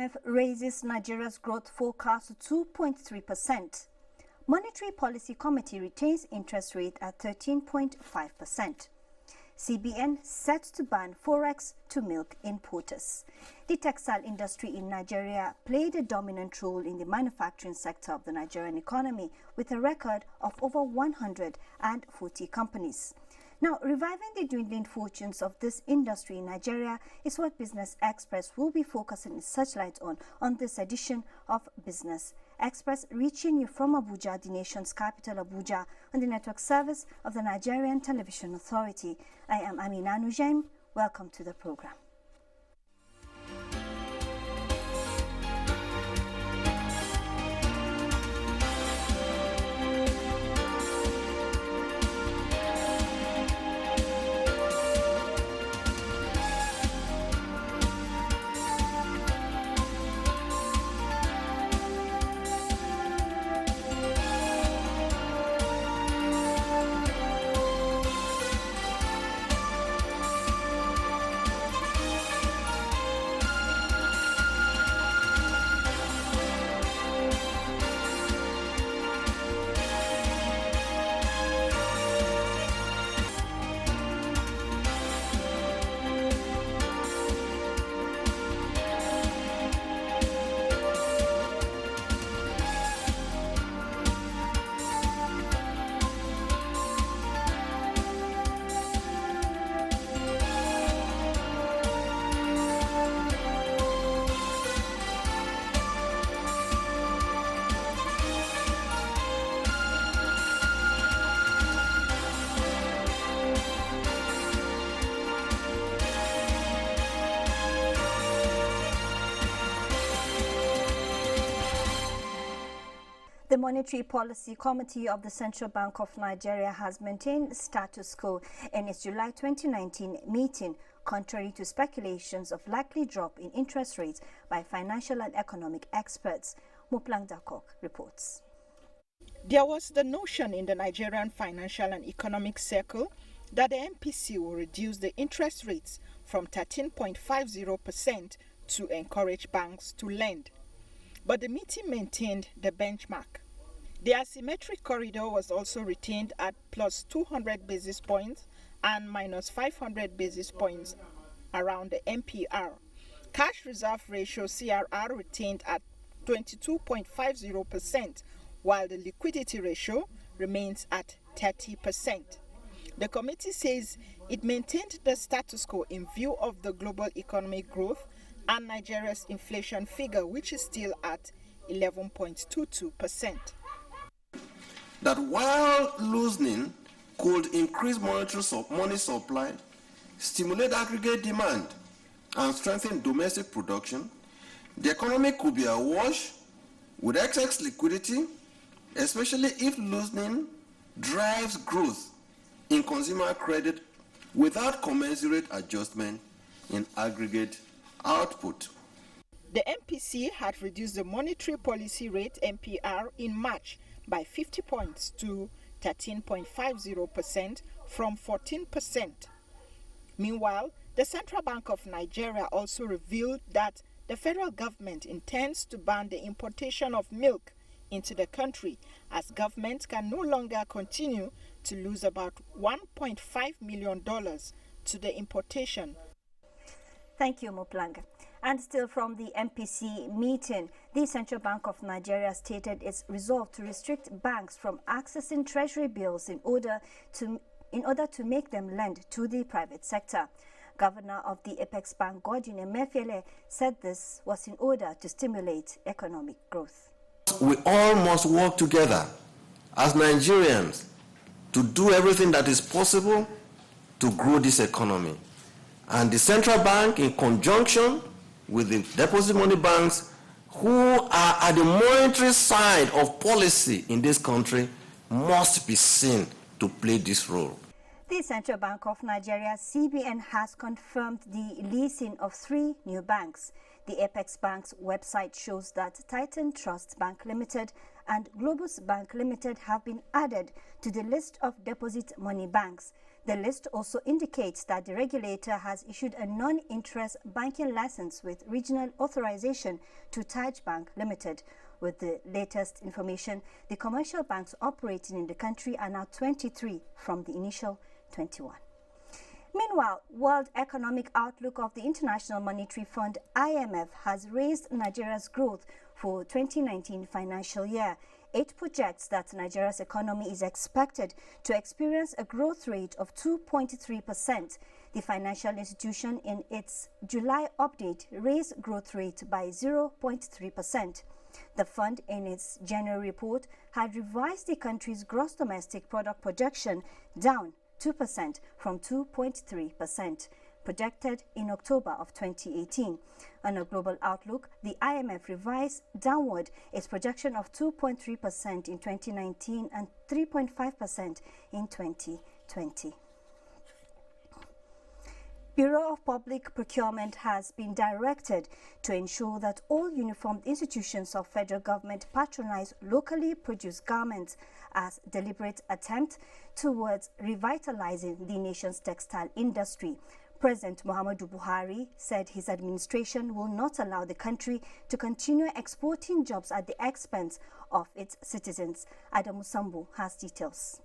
IMF raises Nigeria's growth forecast to 2.3%. Monetary Policy Committee retains interest rate at 13.5%. CBN set to ban forex to milk importers. The textile industry in Nigeria played a dominant role in the manufacturing sector of the Nigerian economy with a record of over 140 companies. Now, reviving the dwindling fortunes of this industry in Nigeria is what Business Express will be focusing its searchlight on this edition of Business Express, reaching you from Abuja, the nation's capital, Abuja, on the network service of the Nigerian Television Authority. I am Amina Nujaim. Welcome to the program. The Monetary Policy Committee of the Central Bank of Nigeria has maintained status quo in its July 2019 meeting, contrary to speculations of likely drop in interest rates by financial and economic experts. Moplang Dakok reports. There was the notion in the Nigerian financial and economic circle that the MPC will reduce the interest rates from 13.50% to encourage banks to lend. But the meeting maintained the benchmark. The asymmetric corridor was also retained at plus 200 basis points and minus 500 basis points around the MPR. Cash reserve ratio CRR retained at 22.50%, while the liquidity ratio remains at 30%. The committee says it maintained the status quo in view of the global economic growth and Nigeria's inflation figure, which is still at 11.22%. That while loosening could increase money supply, stimulate aggregate demand, and strengthen domestic production, the economy could be awash with excess liquidity, especially if loosening drives growth in consumer credit without commensurate adjustment in aggregate output. The MPC had reduced the monetary policy rate MPR in March by 50 points to 13.50% from 14%. Meanwhile, the Central Bank of Nigeria also revealed that the federal government intends to ban the importation of milk into the country, as government can no longer continue to lose about $1.5 million to the importation. Thank you, Moplang. And still from the MPC meeting, the Central Bank of Nigeria stated its resolve to restrict banks from accessing treasury bills in order to make them lend to the private sector. Governor of the Apex Bank, Godwin Emefiele, said this was in order to stimulate economic growth. We all must work together as Nigerians to do everything that is possible to grow this economy. And the central bank, in conjunction with the deposit money banks who are at the monetary side of policy in this country, must be seen to play this role. The Central Bank of Nigeria, CBN, has confirmed the leasing of 3 new banks. The Apex Bank's website shows that Titan Trust Bank Limited and Globus Bank Limited have been added to the list of deposit money banks. The list also indicates that the regulator has issued a non-interest banking license with regional authorization to Taj Bank Limited. With the latest information, the commercial banks operating in the country are now 23 from the initial 21. Meanwhile, World Economic Outlook of the International Monetary Fund (IMF) has raised Nigeria's growth for 2019 financial year. It projects that Nigeria's economy is expected to experience a growth rate of 2.3%. The financial institution in its July update raised growth rate by 0.3%. The fund in its January report had revised the country's gross domestic product projection down 2% from 2.3%, projected in October of 2018. On a global outlook, the IMF revised downward its projection of 2.3% in 2019 and 3.5% in 2020. Bureau of Public Procurement has been directed to ensure that all uniformed institutions of federal government patronize locally produced garments as deliberate attempt towards revitalizing the nation's textile industry. President Muhammadu Buhari said his administration will not allow the country to continue exporting jobs at the expense of its citizens. Adamu Sambu has details.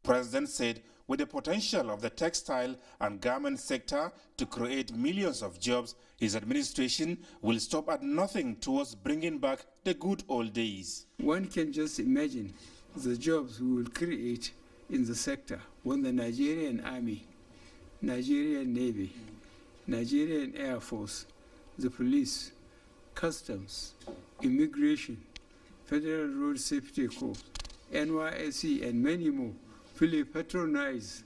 President said with the potential of the textile and garment sector to create millions of jobs, his administration will stop at nothing towards bringing back the good old days. One can just imagine the jobs we will create in the sector when the Nigerian Army, Nigerian Navy, Nigerian Air Force, the police, customs, immigration, Federal Road Safety Corps, NYSC, and many more fully patronize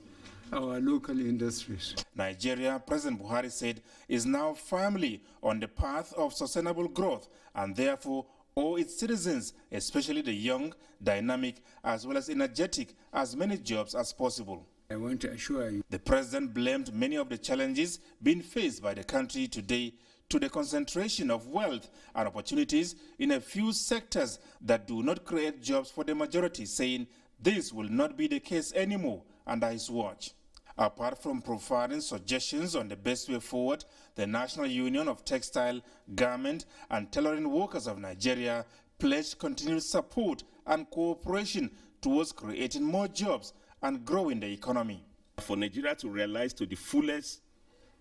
our local industries. Nigeria, President Buhari said, is now firmly on the path of sustainable growth and therefore all its citizens, especially the young, dynamic, as well as energetic, as many jobs as possible. I want to assure you. The president blamed many of the challenges being faced by the country today to the concentration of wealth and opportunities in a few sectors that do not create jobs for the majority, saying this will not be the case anymore under his watch. Apart from providing suggestions on the best way forward, the National Union of Textile, Garment and Tailoring Workers of Nigeria pledged continued support and cooperation towards creating more jobs and growing the economy. For Nigeria to realize to the fullest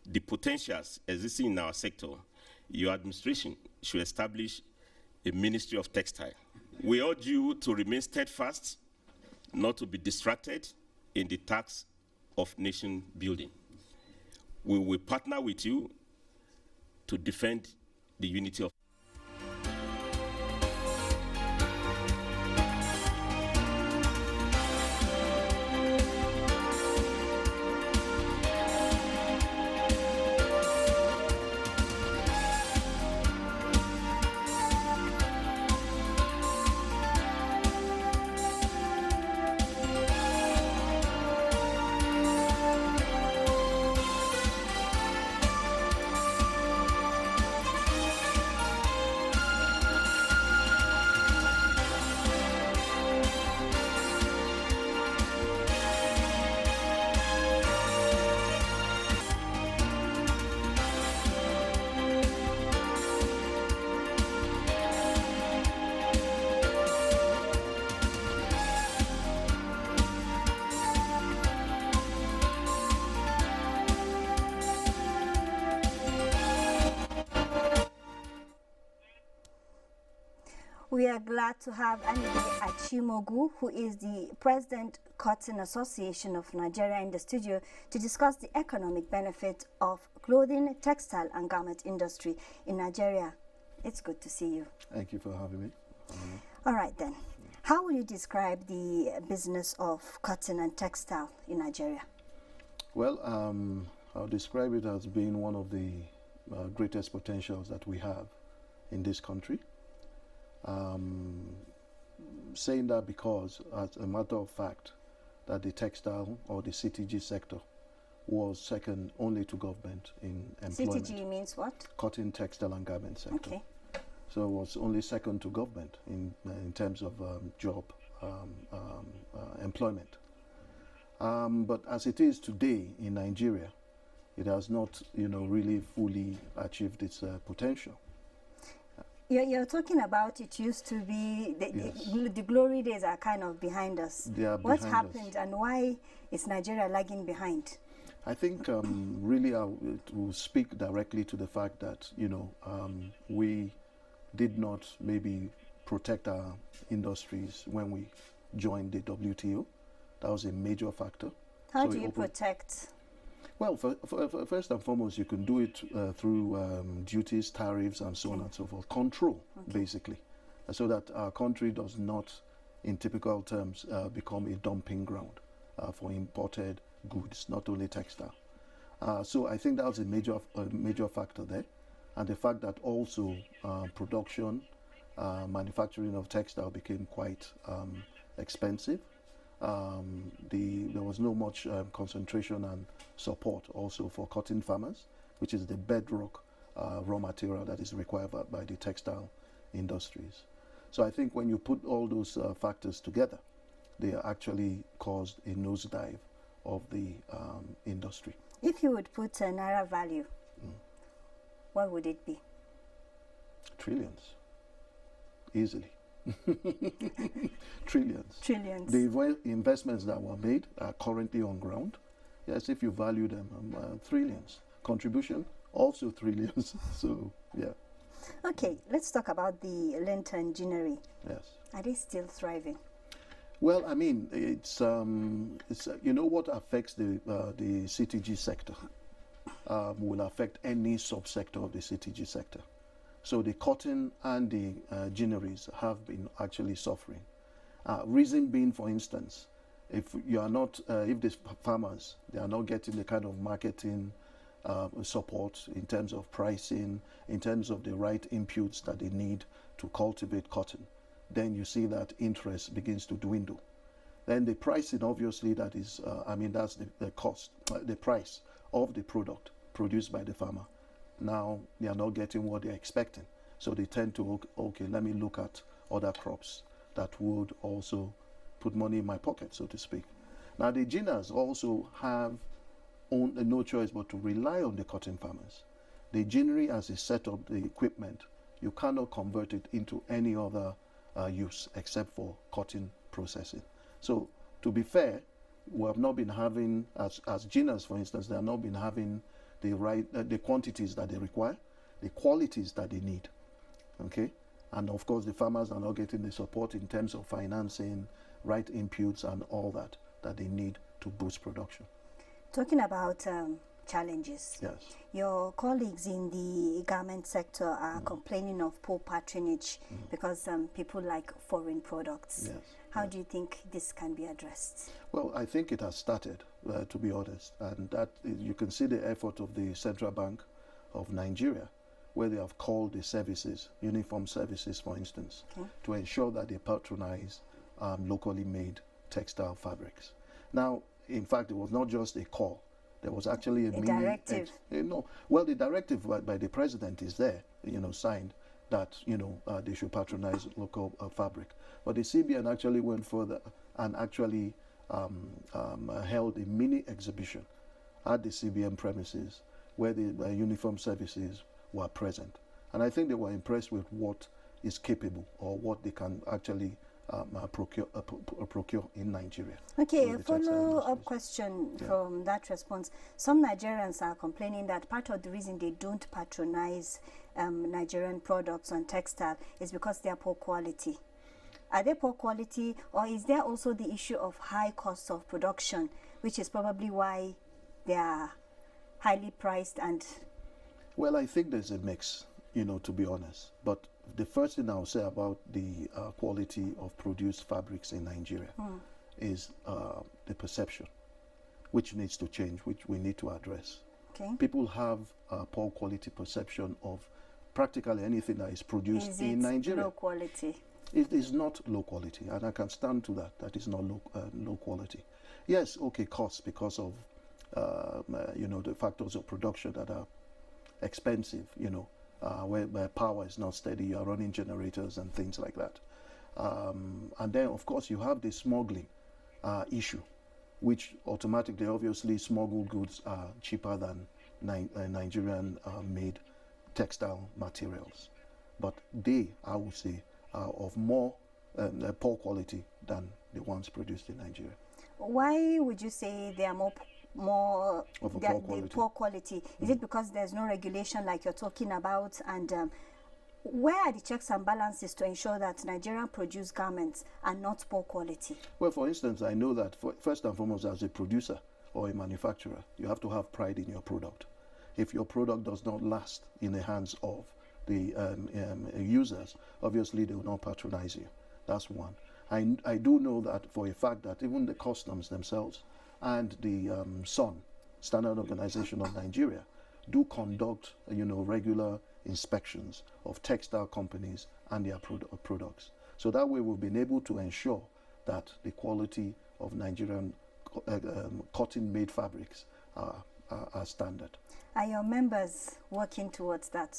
the potentials existing in our sector, your administration should establish a Ministry of Textile. We urge you to remain steadfast, not to be distracted in the task of nation building. We will partner with you to defend the unity of We are glad to have Anide Achimogu, who is the President Cotton Association of Nigeria, in the studio to discuss the economic benefit of clothing, textile and garment industry in Nigeria. It's good to see you. Thank you for having me. All right then. How will you describe the business of cotton and textile in Nigeria? Well, I'll describe it as being one of the greatest potentials that we have in this country. Saying that because, as a matter of fact, that the textile or the CTG sector was second only to government in employment. CTG means what? Cotton, textile and garment sector. Okay. So it was only second to government in terms of job employment. But as it is today in Nigeria, it has not, really fully achieved its potential. You're talking about it used to be, the glory days are kind of behind us. They are What behind happened us. and why is Nigeria lagging behind? I think really I will speak directly to the fact that, we did not maybe protect our industries when we joined the WTO. That was a major factor. How do you protect? Well, first and foremost, you can do it through duties, tariffs, and so on and so forth. Control, basically, so that our country does not, in typical terms, become a dumping ground for imported goods, not only textile. So I think that was a major factor there. And the fact that also production, manufacturing of textile became quite expensive. There was no much concentration and support also for cotton farmers, which is the bedrock raw material that is required by the textile industries. So I think when you put all those factors together, they actually caused a nosedive of the industry. If you would put a Naira value, what would it be? Trillions. Easily. Trillions. Trillions. The investments that were made are currently on ground. Yes, if you value them, trillions. Contribution, also trillions. So, yeah. Okay, let's talk about the lantern ginnery. Yes. Are they still thriving? Well, I mean, it's what affects the CTG sector will affect any subsector of the CTG sector. So the cotton and the ginneries have been actually suffering. Reason being, for instance, if you are not, if the farmers, they are not getting the kind of marketing support in terms of pricing, in terms of the right inputs that they need to cultivate cotton, then you see that interest begins to dwindle. Then the pricing, obviously, that is, that's the cost, the price of the product produced by the farmer. Now they are not getting what they're expecting. So they tend to, okay, let me look at other crops that would also put money in my pocket, so to speak. Now the ginners also have no choice but to rely on the cotton farmers. The ginnery, as a setup, the equipment, you cannot convert it into any other use except for cotton processing. So to be fair, we have not been having, as ginners, for instance, they have not been having the quantities that they require, the qualities that they need. Okay, and of course the farmers are not getting the support in terms of financing, right inputs, and all that they need to boost production. Talking about challenges, yes, your colleagues in the garment sector are complaining of poor patronage because people like foreign products. Yes. How do you think this can be addressed? Well, I think it has started, to be honest, and that you can see the effort of the Central Bank of Nigeria, where they have called the services, uniform services, for instance, to ensure that they patronize locally made textile fabrics. Now, in fact, it was not just a call. There was actually a directive. Well, the directive by the president is there, signed, that they should patronize local fabric. But the CBN actually went further and actually held a mini exhibition at the CBN premises where the uniform services were present. And I think they were impressed with what is capable or what they can actually procure in Nigeria. Okay, a follow-up question from that response. Some Nigerians are complaining that part of the reason they don't patronize Nigerian products on textile is because they are poor quality. Are they poor quality, or is there also the issue of high costs of production, which is probably why they are highly priced? And well, I think there's a mix, to be honest. But the first thing I'll say about the quality of produced fabrics in Nigeria is the perception, which needs to change, which we need to address. Okay. People have a poor quality perception of practically anything that is produced in Nigeria. Low quality? It is not low quality, and I can stand to that. That is not low quality. Yes, okay, cost because of the factors of production that are expensive, where power is not steady, you are running generators and things like that. And then, of course, you have the smuggling issue, which automatically, obviously, smuggled goods are cheaper than Nigerian-made textile materials. But they, I would say, are of more poor quality than the ones produced in Nigeria. Why would you say they are more of a poor quality? Poor quality? Is it because there's no regulation like you're talking about? And where are the checks and balances to ensure that Nigerian produced garments are not poor quality? Well, for instance, I know that first and foremost, as a producer or a manufacturer, you have to have pride in your product. If your product does not last in the hands of the users, obviously they will not patronize you. That's one. I do know that for a fact that even the customs themselves and the SON, Standard Organization of Nigeria, do conduct regular inspections of textile companies and their products. So that way we've been able to ensure that the quality of Nigerian cotton-made fabrics are standard. Are your members working towards that?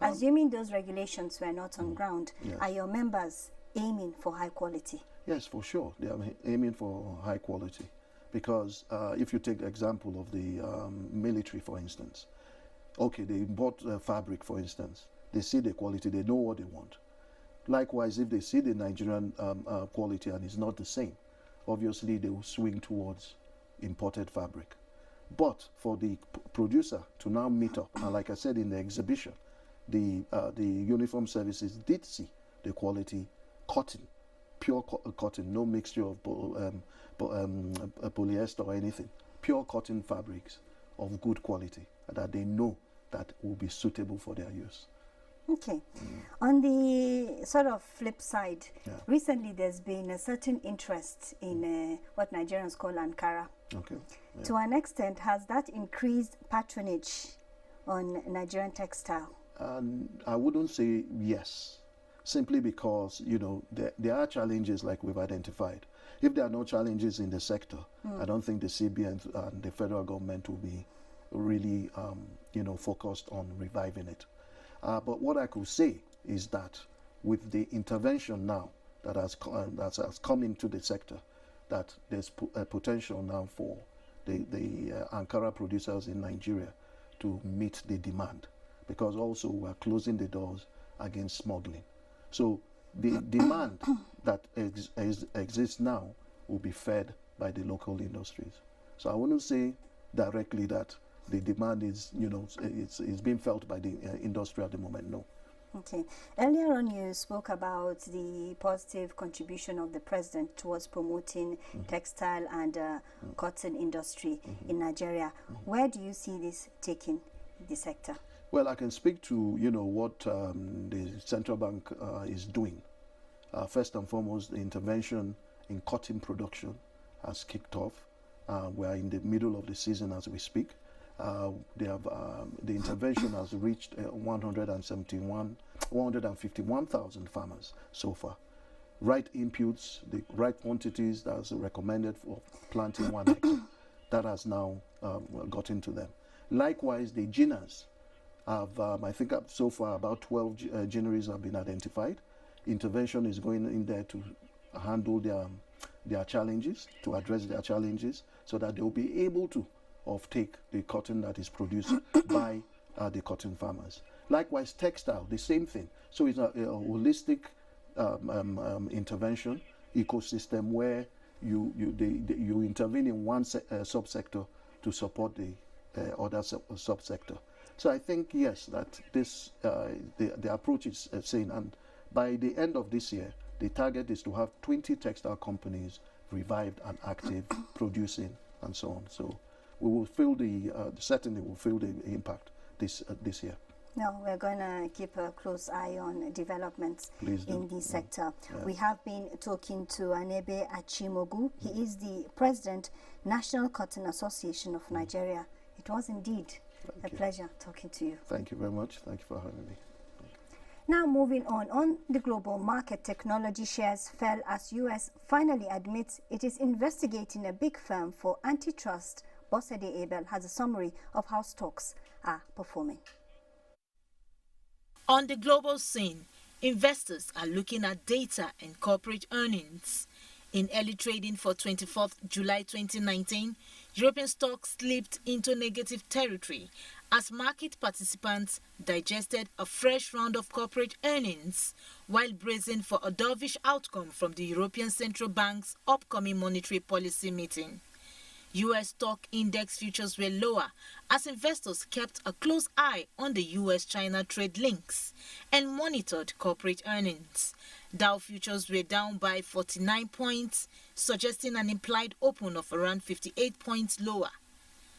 Assuming those regulations were not on ground, yes. Are your members aiming for high quality? Yes, for sure. They are aiming for high quality. Because if you take the example of the military, for instance, okay, they import fabric, for instance. They see the quality, they know what they want. Likewise, if they see the Nigerian quality and it's not the same, obviously they will swing towards imported fabric. But for the producer to now meet up, and like I said in the exhibition, the uniform services did see the quality cotton, pure cotton, no mixture of polyester or anything, pure cotton fabrics of good quality that they know that will be suitable for their use. Okay. On the sort of flip side, recently there's been a certain interest in what Nigerians call Ankara. Okay. Yeah. To an extent, has that increased patronage on Nigerian textile? I wouldn't say yes, simply because, there are challenges like we've identified. If there are no challenges in the sector, I don't think the CBN and the federal government will be really, focused on reviving it. But what I could say is that with the intervention now that has come into the sector, that there's a potential now for the Ankara producers in Nigeria to meet the demand, because also we're closing the doors against smuggling. So the demand that exists now will be fed by the local industries. So I wouldn't say directly that the demand is, it's being felt by the industry at the moment, no. Okay. Earlier on, you spoke about the positive contribution of the president towards promoting textile and cotton industry in Nigeria. Where do you see this taking the sector? Well, I can speak to, what the central bank is doing. First and foremost, the intervention in cotton production has kicked off. We're in the middle of the season as we speak. The intervention has reached 151,000 farmers so far. Right inputs, the right quantities that's recommended for planting 1 hectare, that has now gotten to them. Likewise, the GINAs have, I think so far about 12 GINAs have been identified. Intervention is going in there to handle their challenges, to address their challenges, so that they will be able to offtake the cotton that is produced by the cotton farmers. Likewise, textile, the same thing. So it's a holistic intervention ecosystem where you intervene in one subsector to support the other subsector. So I think, yes, that this the approach is sane, and by the end of this year, the target is to have 20 textile companies revived and active, producing and so on. So we will feel certainly will feel the impact this year. No, we're going to keep a close eye on developments in the sector. Yeah. We have been talking to Anebe Achimogu. He is the President, National Cotton Association of Nigeria. It was indeed a pleasure talking to you. Thank you very much. Thank you for having me. Now moving on the global market, technology shares fell as US finally admits it is investigating a big firm for antitrust. Bosede Abel has a summary of how stocks are performing. On the global scene, investors are looking at data and corporate earnings. In early trading for 24th July 2019, European stocks slipped into negative territory as market participants digested a fresh round of corporate earnings while bracing for a dovish outcome from the European Central Bank's upcoming monetary policy meeting. U.S. stock index futures were lower as investors kept a close eye on the U.S.-China trade links and monitored corporate earnings. Dow futures were down by 49 points, suggesting an implied open of around 58 points lower.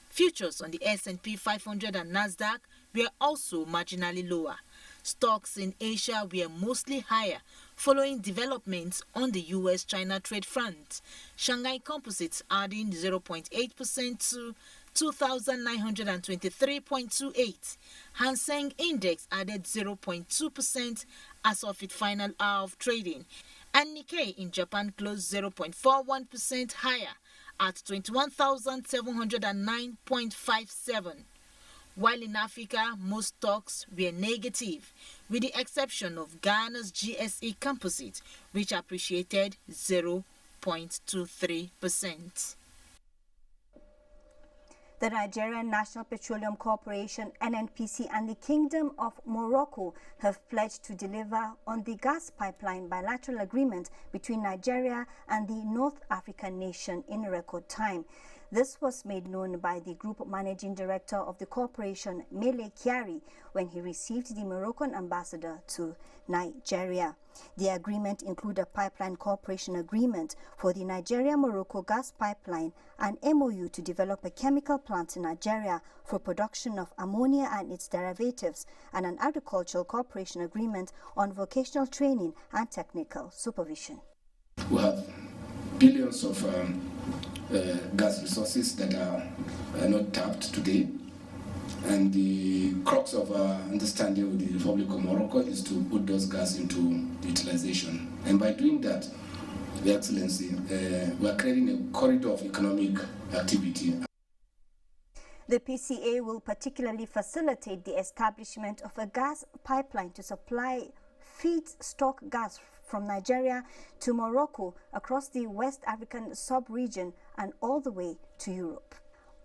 Futures on the S&P 500 and Nasdaq were also marginally lower. Stocks in Asia were mostly higher following developments on the U.S.-China trade front. Shanghai Composites adding 0.8% to 2,923.28. Hang Seng Index added 0.2% as of its final hour of trading. And Nikkei in Japan closed 0.41% higher at 21,709.57. While in Africa, most stocks were negative, with the exception of Ghana's GSE Composite, which appreciated 0.23%. The Nigerian National Petroleum Corporation, NNPC, and the Kingdom of Morocco have pledged to deliver on the gas pipeline bilateral agreement between Nigeria and the North African nation in record time. This was made known by the Group Managing Director of the corporation, Mele Kyari, when he received the Moroccan ambassador to Nigeria. The agreement includes a pipeline cooperation agreement for the Nigeria-Morocco gas pipeline, an MOU to develop a chemical plant in Nigeria for production of ammonia and its derivatives, and an agricultural cooperation agreement on vocational training and technical supervision. We have billions of gas resources that are not tapped today, and the crux of our understanding with the Republic of Morocco is to put those gas into utilization. And by doing that, Your Excellency, we are creating a corridor of economic activity. The PCA will particularly facilitate the establishment of a gas pipeline to supply feedstock gas from Nigeria to Morocco across the West African sub-region and all the way to Europe.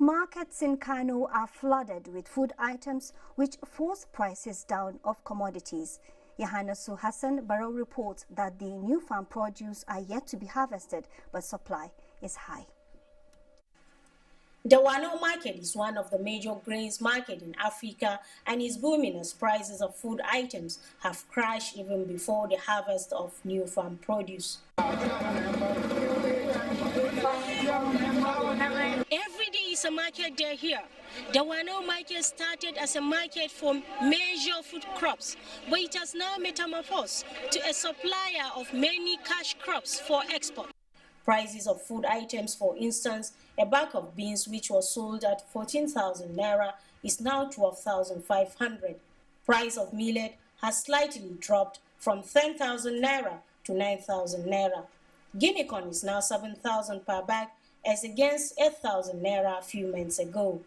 Markets in Kano are flooded with food items which force prices down of commodities. Yahanasu Hassan Barrow reports that the new farm produce are yet to be harvested, but supply is high. The Wano market is one of the major grains market in Africa and is booming as prices of food items have crashed even before the harvest of new farm produce. Every day is a market day here. The Wano market started as a market for major food crops, but it has now metamorphosed to a supplier of many cash crops for export. Prices of food items, for instance, a bag of beans which was sold at 14,000 naira is now 12,500. Price of millet has slightly dropped from 10,000 naira to 9,000 naira. Guinea corn is now 7,000 per bag as against 8,000 naira a few months ago,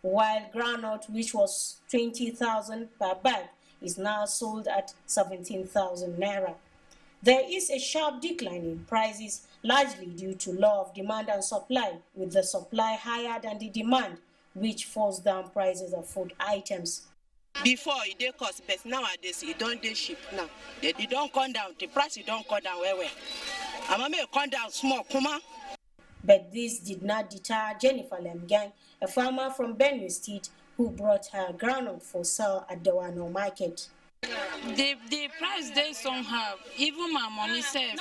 while groundnut, which was 20,000 per bag, is now sold at 17,000 naira. There is a sharp decline in prices, largely due to law of demand and supply, with the supply higher than the demand, which forced down prices of food items. Before it did cost, but nowadays it don't dey cheap now. They don't come down, the price it don't come down well. I'm may come down small, kuma. But this did not deter Jennifer Lemgang, a farmer from Benue State, who brought her groundnut for sale at the Wano market. The price they somehow, even my money says,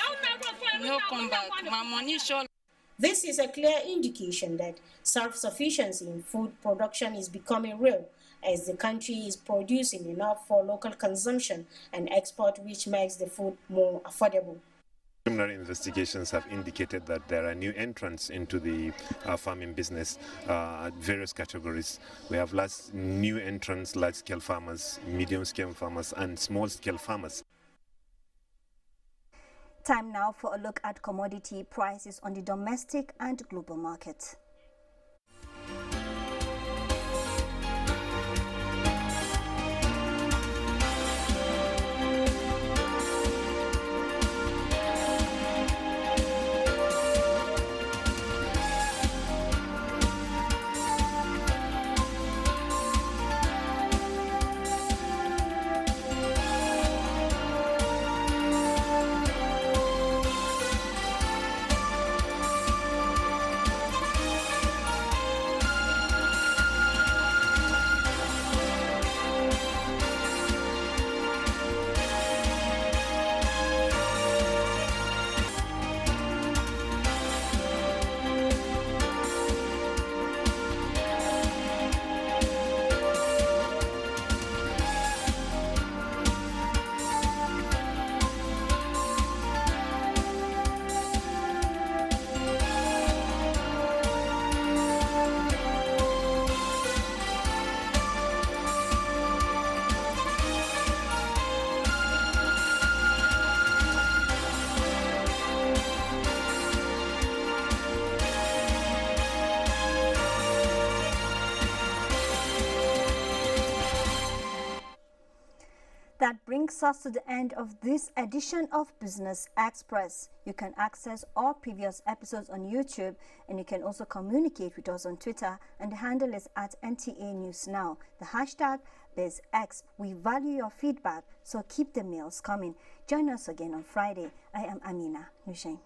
no come back, my money sure. This is a clear indication that self-sufficiency in food production is becoming real, as the country is producing enough for local consumption and export, which makes the food more affordable. Preliminary investigations have indicated that there are new entrants into the farming business at various categories. We have new entrants, large-scale farmers, medium-scale farmers, and small-scale farmers. Time now for a look at commodity prices on the domestic and global market. That brings us to the end of this edition of Business Express. You can access all previous episodes on YouTube, and you can also communicate with us on Twitter, and the handle is @NTA News Now. The hashtag BizX. We value your feedback, so keep the mails coming. Join us again on Friday. I am Amina Nushain.